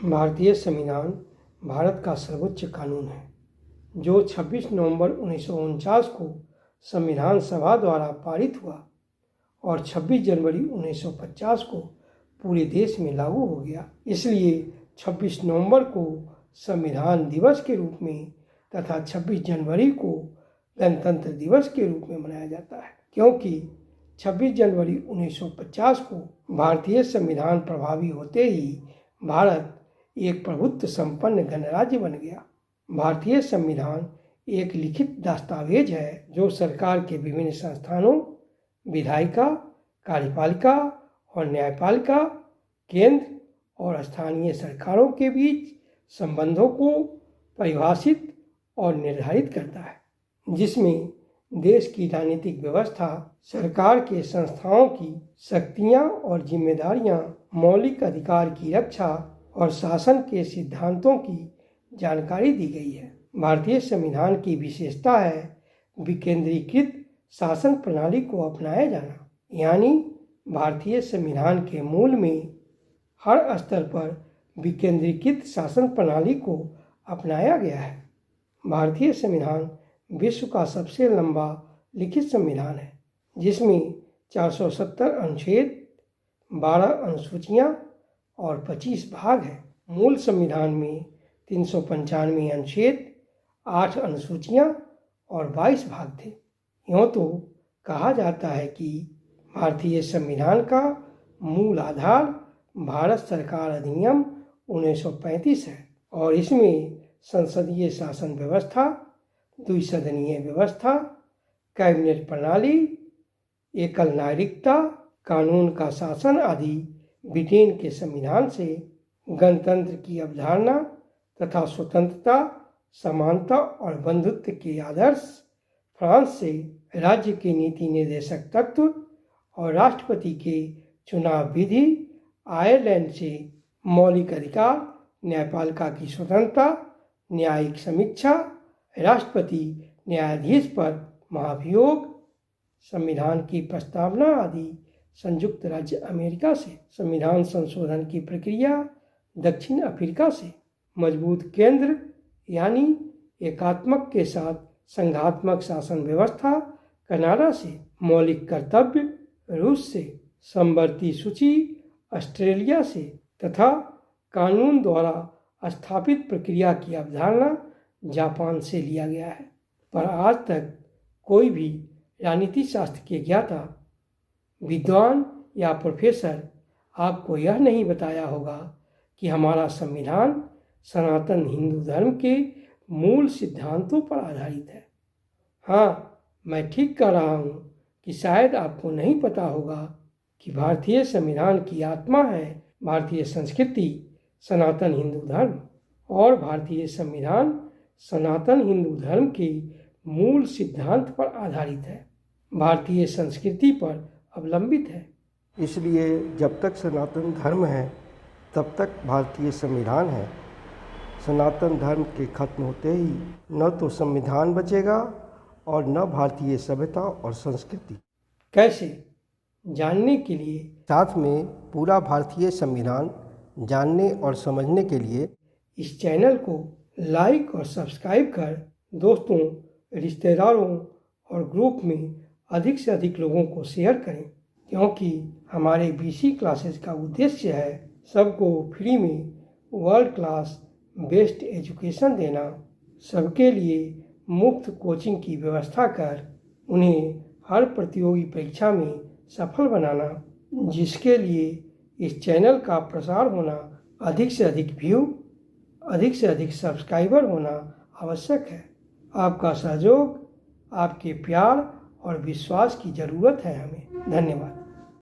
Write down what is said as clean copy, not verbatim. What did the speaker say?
भारतीय संविधान भारत का सर्वोच्च कानून है, जो 26 नवंबर 1949 को संविधान सभा द्वारा पारित हुआ और 26 जनवरी 1950 को पूरे देश में लागू हो गया। इसलिए 26 नवंबर को संविधान दिवस के रूप में तथा 26 जनवरी को गणतंत्र दिवस के रूप में मनाया जाता है, क्योंकि 26 जनवरी 1950 को भारतीय संविधान प्रभावी होते ही भारत एक प्रभुत्व संपन्न गणराज्य बन गया। भारतीय संविधान एक लिखित दस्तावेज है जो सरकार के विभिन्न संस्थानों, विधायिका, कार्यपालिका और न्यायपालिका, केंद्र और स्थानीय सरकारों के बीच संबंधों को परिभाषित और निर्धारित करता है, जिसमें देश की राजनीतिक व्यवस्था, सरकार के संस्थाओं की शक्तियां और जिम्मेदारियां, मौलिक अधिकार की रक्षा और शासन के सिद्धांतों की जानकारी दी गई है। भारतीय संविधान की विशेषता है विकेंद्रीकृत शासन प्रणाली को अपनाया जाना, यानी भारतीय संविधान के मूल में हर स्तर पर विकेंद्रीकृत शासन प्रणाली को अपनाया गया है। भारतीय संविधान विश्व का सबसे लंबा लिखित संविधान है, जिसमें 470 अनुच्छेद, 12 अनुसूचियां और 25 भाग हैं। मूल संविधान में 395 अनुच्छेद, 8 अनुसूचियां और 22 भाग थे। यूँ तो कहा जाता है कि भारतीय संविधान का मूल आधार भारत सरकार अधिनियम 1935 है और इसमें संसदीय शासन व्यवस्था, द्विसदनीय व्यवस्था, कैबिनेट प्रणाली, एकल नागरिकता, कानून का शासन आदि ब्रिटेन के संविधान से, गणतंत्र की अवधारणा तथा स्वतंत्रता, समानता और बंधुत्व के आदर्श फ्रांस से, राज्य के नीति निर्देशक तत्व और राष्ट्रपति के चुनाव विधि आयरलैंड से, मौलिक अधिकार, न्यायपालिका की स्वतंत्रता, न्यायिक समीक्षा, राष्ट्रपति न्यायाधीश पर महाभियोग, संविधान की प्रस्तावना आदि संयुक्त राज्य अमेरिका से, संविधान संशोधन की प्रक्रिया दक्षिण अफ्रीका से, मजबूत केंद्र यानी एकात्मक के साथ संघात्मक शासन व्यवस्था कनाडा से, मौलिक कर्तव्य रूस से, समवर्ती सूची ऑस्ट्रेलिया से तथा कानून द्वारा स्थापित प्रक्रिया की अवधारणा जापान से लिया गया है। पर आज तक कोई भी राजनीति शास्त्र के ज्ञाता, विद्वान या प्रोफेसर आपको यह नहीं बताया होगा कि हमारा संविधान सनातन हिंदू धर्म के मूल सिद्धांतों पर आधारित है। हाँ, मैं ठीक कह रहा हूँ कि शायद आपको नहीं पता होगा कि भारतीय संविधान की आत्मा है भारतीय संस्कृति, सनातन हिंदू धर्म, और भारतीय संविधान सनातन हिंदू धर्म के मूल सिद्धांत पर आधारित है, भारतीय संस्कृति पर अवलंबित है। इसलिए जब तक सनातन धर्म है तब तक भारतीय संविधान है। सनातन धर्म के खत्म होते ही न तो संविधान बचेगा और न भारतीय सभ्यता और संस्कृति। कैसे जानने के लिए साथ में पूरा भारतीय संविधान जानने और समझने के लिए इस चैनल को लाइक और सब्सक्राइब कर दोस्तों, रिश्तेदारों और ग्रुप में अधिक से अधिक लोगों को शेयर करें, क्योंकि हमारे बीसी क्लासेस का उद्देश्य है सबको फ्री में वर्ल्ड क्लास बेस्ट एजुकेशन देना, सबके लिए मुफ्त कोचिंग की व्यवस्था कर उन्हें हर प्रतियोगी परीक्षा में सफल बनाना, जिसके लिए इस चैनल का प्रसार होना, अधिक से अधिक व्यू, अधिक से अधिक सब्सक्राइबर होना आवश्यक है। आपका सहयोग, आपके प्यार और विश्वास की ज़रूरत है हमें। धन्यवाद।